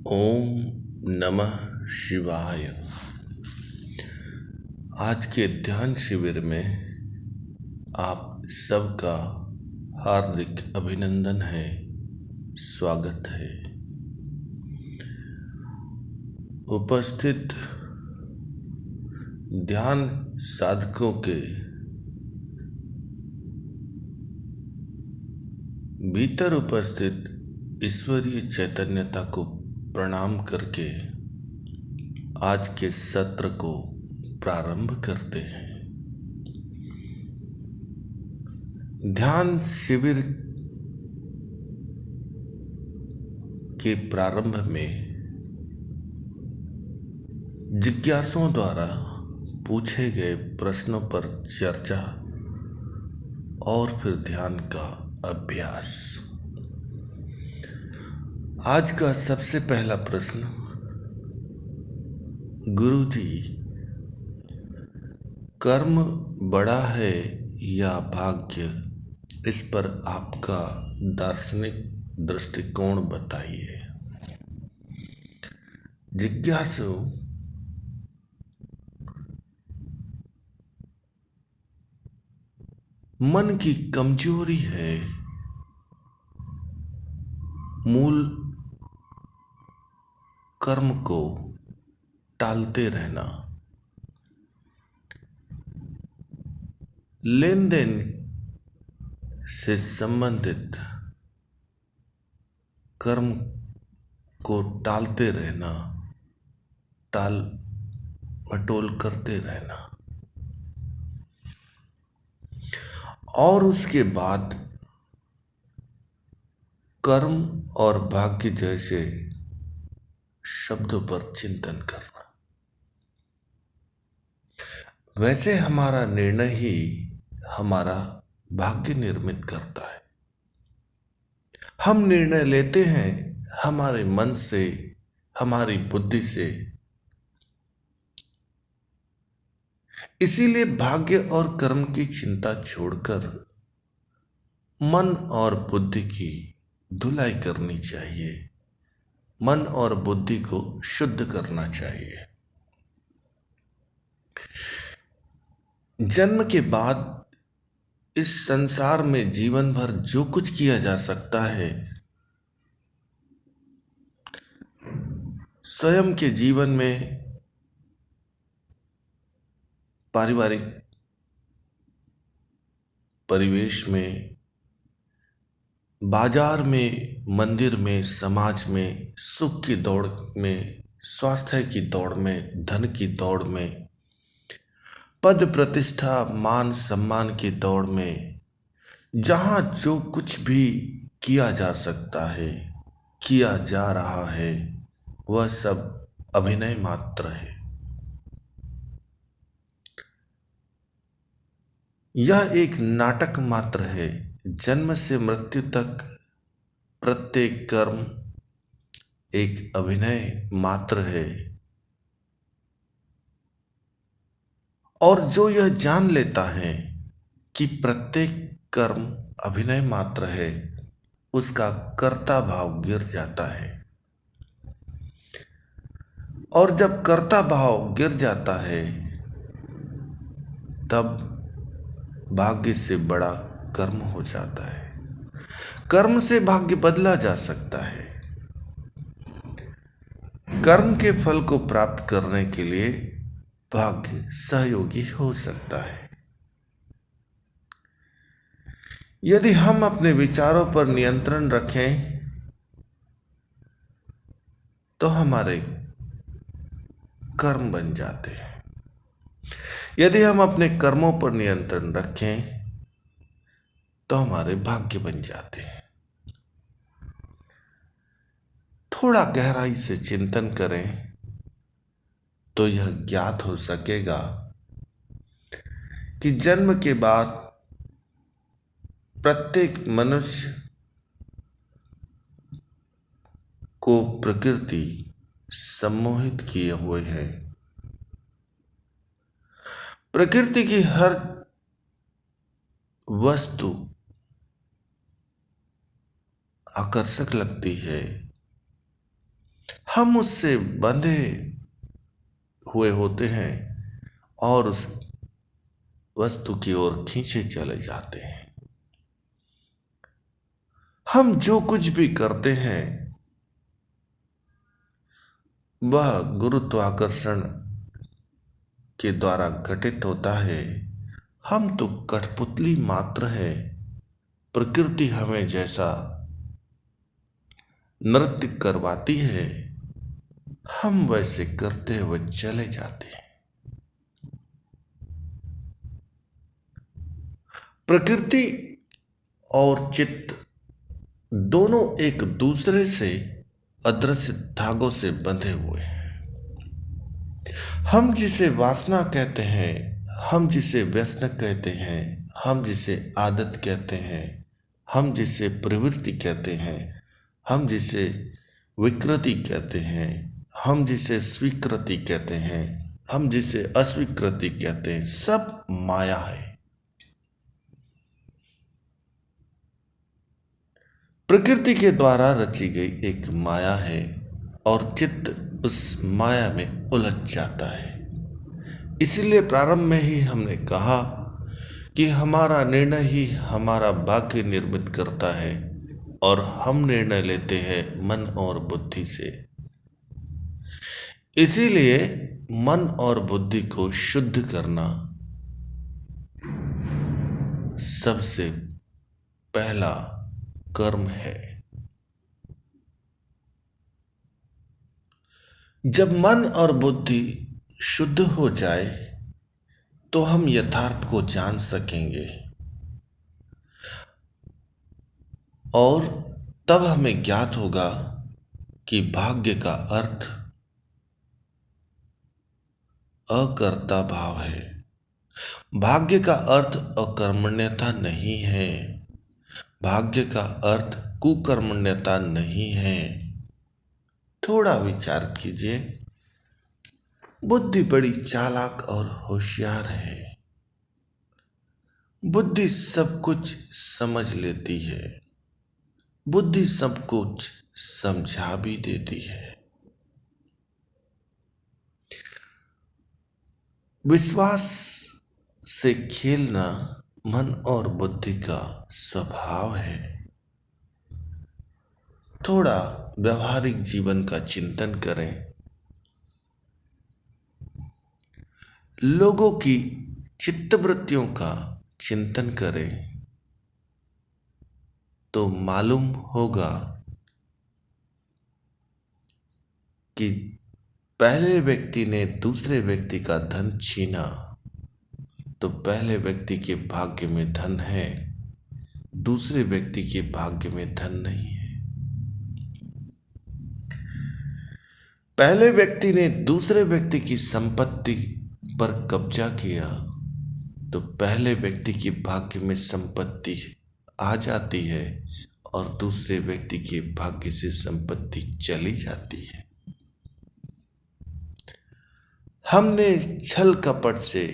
ओम नमः शिवाय। आज के ध्यान शिविर में आप सबका हार्दिक अभिनंदन है, स्वागत है। उपस्थित ध्यान साधकों के भीतर उपस्थित ईश्वरीय चैतन्यता को प्रणाम करके आज के सत्र को प्रारंभ करते हैं। ध्यान शिविर के प्रारंभ में जिज्ञासुओं द्वारा पूछे गए प्रश्नों पर चर्चा और फिर ध्यान का अभ्यास। आज का सबसे पहला प्रश्न, गुरुजी, कर्म बड़ा है या भाग्य, इस पर आपका दार्शनिक दृष्टिकोण बताइए। जिज्ञासु, मन की कमजोरी है मूल कर्म को टालते रहना। लेन देन से संबंधित कर्म को टालते रहना, टाल मटोल करते रहना, और उसके बाद कर्म और भाग्य जैसे शब्दों पर चिंतन करना। वैसे हमारा निर्णय ही हमारा भाग्य निर्मित करता है। हम निर्णय लेते हैं हमारे मन से, हमारी बुद्धि से। इसीलिए भाग्य और कर्म की चिंता छोड़कर मन और बुद्धि की धुलाई करनी चाहिए। मन और बुद्धि को शुद्ध करना चाहिए। जन्म के बाद इस संसार में जीवन भर जो कुछ किया जा सकता है, स्वयं के जीवन में, पारिवारिक परिवेश में, बाजार में, मंदिर में, समाज में, सुख की दौड़ में, स्वास्थ्य की दौड़ में, धन की दौड़ में, पद प्रतिष्ठा मान सम्मान की दौड़ में, जहाँ जो कुछ भी किया जा सकता है, किया जा रहा है, वह सब अभिनय मात्र है। यह एक नाटक मात्र है। जन्म से मृत्यु तक प्रत्येक कर्म एक अभिनय मात्र है। और जो यह जान लेता है कि प्रत्येक कर्म अभिनय मात्र है, उसका कर्ता भाव गिर जाता है। और जब कर्ता भाव गिर जाता है, तब भाग्य से बड़ा कर्म हो जाता है। कर्म से भाग्य बदला जा सकता है। कर्म के फल को प्राप्त करने के लिए भाग्य सहयोगी हो सकता है। यदि हम अपने विचारों पर नियंत्रण रखें तो हमारे कर्म बन जाते हैं। यदि हम अपने कर्मों पर नियंत्रण रखें तो हमारे भाग्य बन जाते हैं। थोड़ा गहराई से चिंतन करें तो यह ज्ञात हो सकेगा कि जन्म के बाद प्रत्येक मनुष्य को प्रकृति सम्मोहित किए हुए है। प्रकृति की हर वस्तु आकर्षक लगती है, हम उससे बंधे हुए होते हैं और उस वस्तु की ओर खींचे चले जाते हैं। हम जो कुछ भी करते हैं वह गुरुत्वाकर्षण के द्वारा घटित होता है। हम तो कठपुतली मात्र है। प्रकृति हमें जैसा नृत्य करवाती है हम वैसे करते हुए चले जाते हैं। प्रकृति और चित्त दोनों एक दूसरे से अदृश्य धागों से बंधे हुए हैं। हम जिसे वासना कहते हैं, हम जिसे व्यसन कहते हैं, हम जिसे आदत कहते हैं, हम जिसे प्रवृत्ति कहते हैं, हम जिसे विकृति कहते हैं, हम जिसे स्वीकृति कहते हैं, हम जिसे अस्वीकृति कहते हैं, सब माया है। प्रकृति के द्वारा रची गई एक माया है और चित्त उस माया में उलझ जाता है। इसीलिए प्रारंभ में ही हमने कहा कि हमारा निर्णय ही हमारा भाग्य निर्मित करता है और हम निर्णय लेते हैं मन और बुद्धि से। इसीलिए मन और बुद्धि को शुद्ध करना सबसे पहला कर्म है। जब मन और बुद्धि शुद्ध हो जाए तो हम यथार्थ को जान सकेंगे और तब हमें ज्ञात होगा कि भाग्य का अर्थ अकर्ता भाव है। भाग्य का अर्थ अकर्मण्यता नहीं है। भाग्य का अर्थ कुकर्मण्यता नहीं है। थोड़ा विचार कीजिए, बुद्धि बड़ी चालाक और होशियार है। बुद्धि सब कुछ समझ लेती है। बुद्धि सब कुछ समझा भी देती है। विश्वास से खेलना मन और बुद्धि का स्वभाव है। थोड़ा व्यवहारिक जीवन का चिंतन करें। लोगों की चित्तवृत्तियों का चिंतन करें तो मालूम होगा कि पहले व्यक्ति ने दूसरे व्यक्ति का धन छीना तो पहले व्यक्ति के भाग्य में धन है, दूसरे व्यक्ति के भाग्य में धन नहीं है। पहले व्यक्ति ने दूसरे व्यक्ति की संपत्ति पर कब्जा किया तो पहले व्यक्ति के भाग्य में संपत्ति आ जाती है और दूसरे व्यक्ति के भाग्य से संपत्ति चली जाती है। हमने छल कपट से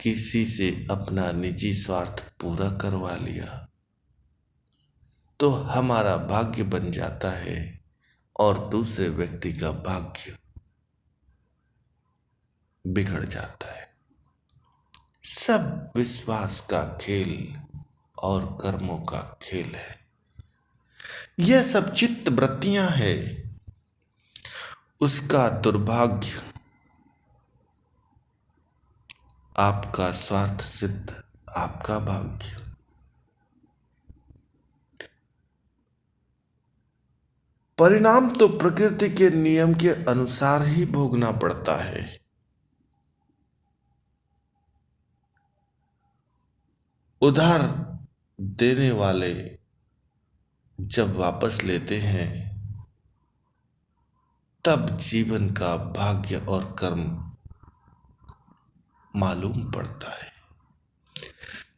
किसी से अपना निजी स्वार्थ पूरा करवा लिया तो हमारा भाग्य बन जाता है और दूसरे व्यक्ति का भाग्य बिगड़ जाता है। सब विश्वास का खेल और कर्मों का खेल है। यह सब चित्त वृत्तियां हैं। उसका दुर्भाग्य आपका स्वार्थ सिद्ध, आपका भाग्य। परिणाम तो प्रकृति के नियम के अनुसार ही भोगना पड़ता है। उधार देने वाले जब वापस लेते हैं तब जीवन का भाग्य और कर्म मालूम पड़ता है।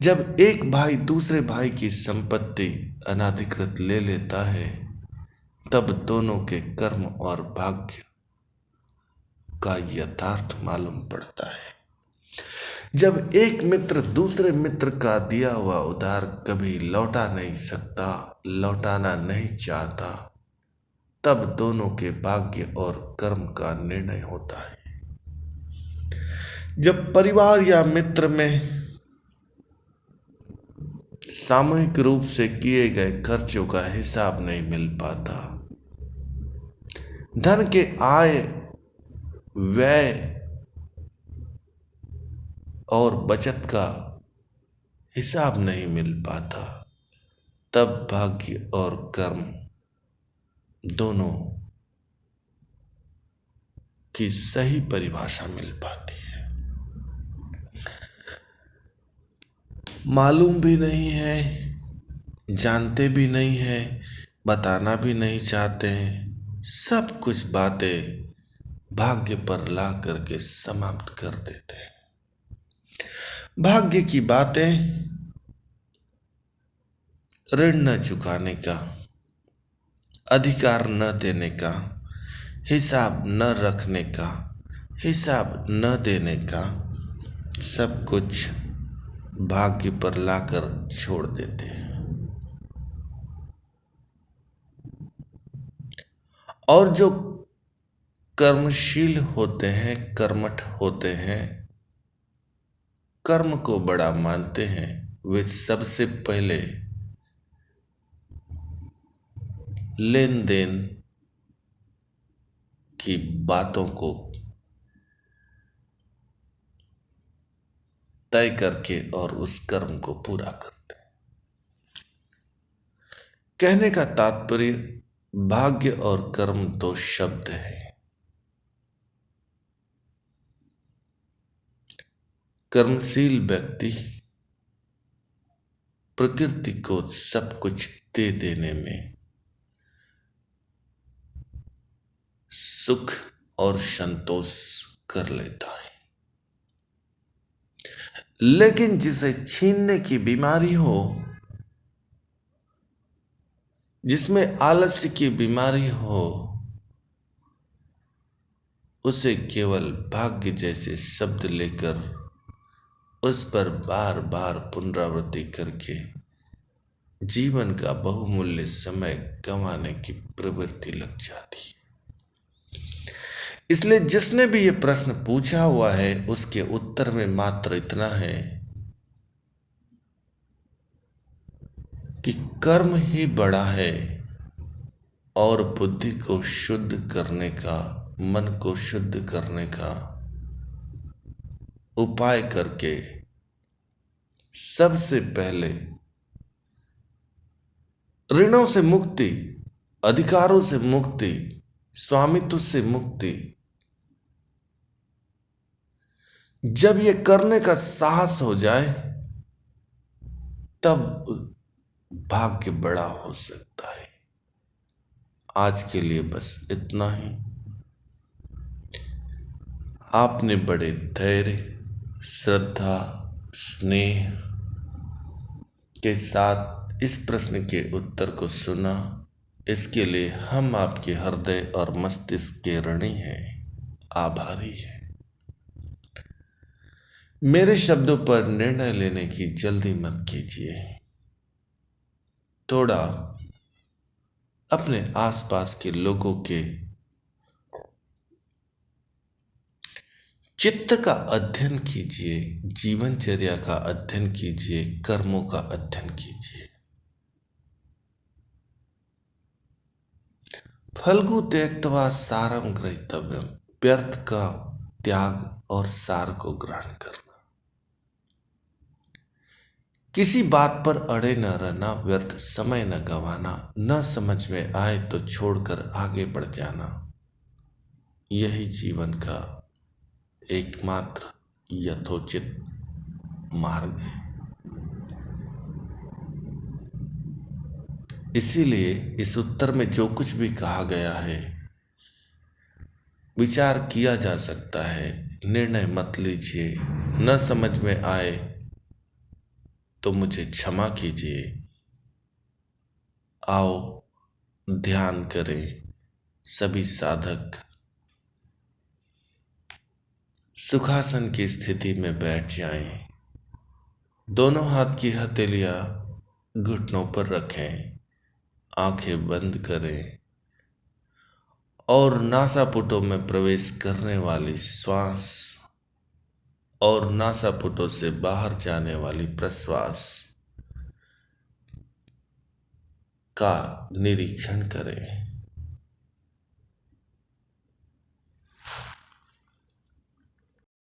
जब एक भाई दूसरे भाई की संपत्ति अनाधिकृत ले लेता है तब दोनों के कर्म और भाग्य का यथार्थ मालूम पड़ता है। जब एक मित्र दूसरे मित्र का दिया हुआ उधार कभी लौटा नहीं सकता, लौटाना नहीं चाहता, तब दोनों के भाग्य और कर्म का निर्णय होता है। जब परिवार या मित्र में सामूहिक रूप से किए गए खर्चों का हिसाब नहीं मिल पाता, धन के आय व्यय और बचत का हिसाब नहीं मिल पाता, तब भाग्य और कर्म दोनों की सही परिभाषा मिल पाती है। मालूम भी नहीं है, जानते भी नहीं है, बताना भी नहीं चाहते हैं, सब कुछ बातें भाग्य पर ला करके समाप्त कर देते हैं। भाग्य की बातें ऋण न चुकाने का, अधिकार न देने का, हिसाब न रखने का, हिसाब न देने का, सब कुछ भाग्य पर लाकर छोड़ देते हैं। और जो कर्मशील होते हैं, कर्मठ होते हैं, कर्म को बड़ा मानते हैं, वे सबसे पहले लेन देन की बातों को तय करके और उस कर्म को पूरा करते हैं। कहने का तात्पर्य भाग्य और कर्म दो शब्द है। कर्मशील व्यक्ति प्रकृति को सब कुछ दे देने में सुख और संतोष कर लेता है, लेकिन जिसे छीनने की बीमारी हो, जिसमें आलस्य की बीमारी हो, उसे केवल भाग्य जैसे शब्द लेकर उस पर बार बार पुनरावृत्ति करके जीवन का बहुमूल्य समय गंवाने की प्रवृत्ति लग जाती है। इसलिए जिसने भी ये प्रश्न पूछा हुआ है, उसके उत्तर में मात्र इतना है कि कर्म ही बड़ा है और बुद्धि को शुद्ध करने का, मन को शुद्ध करने का उपाय करके सबसे पहले ऋणों से मुक्ति, अधिकारों से मुक्ति, स्वामित्व से मुक्ति, जब ये करने का साहस हो जाए तब भाग्य बड़ा हो सकता है। आज के लिए बस इतना ही। आपने बड़े धैर्य, श्रद्धा, स्नेह के साथ इस प्रश्न के उत्तर को सुना, इसके लिए हम आपके हृदय और मस्तिष्क के ऋणी हैं, आभारी हैं। मेरे शब्दों पर निर्णय लेने की जल्दी मत कीजिए। थोड़ा अपने आसपास के लोगों के चित्त का अध्ययन कीजिए, जीवनचर्या का अध्ययन कीजिए, कर्मों का अध्ययन कीजिए। फल्गु त्यक्त्वा सारम ग्रहीतव्यम, व्यर्थ का त्याग और सार को ग्रहण करना। किसी बात पर अड़े न रहना, व्यर्थ समय न गंवाना, न समझ में आए तो छोड़कर आगे बढ़ जाना, यही जीवन का एकमात्र यथोचित मार्ग है। इसीलिए इस उत्तर में जो कुछ भी कहा गया है, विचार किया जा सकता है, निर्णय मत लीजिए। न समझ में आए तो मुझे क्षमा कीजिए। आओ ध्यान करें। सभी साधक सुखासन की स्थिति में बैठ जाएं। दोनों हाथ की हथेलियां घुटनों पर रखें, आंखें बंद करें और नासापुटों में प्रवेश करने वाली श्वास और नासापुटों से बाहर जाने वाली प्रश्वास का निरीक्षण करें।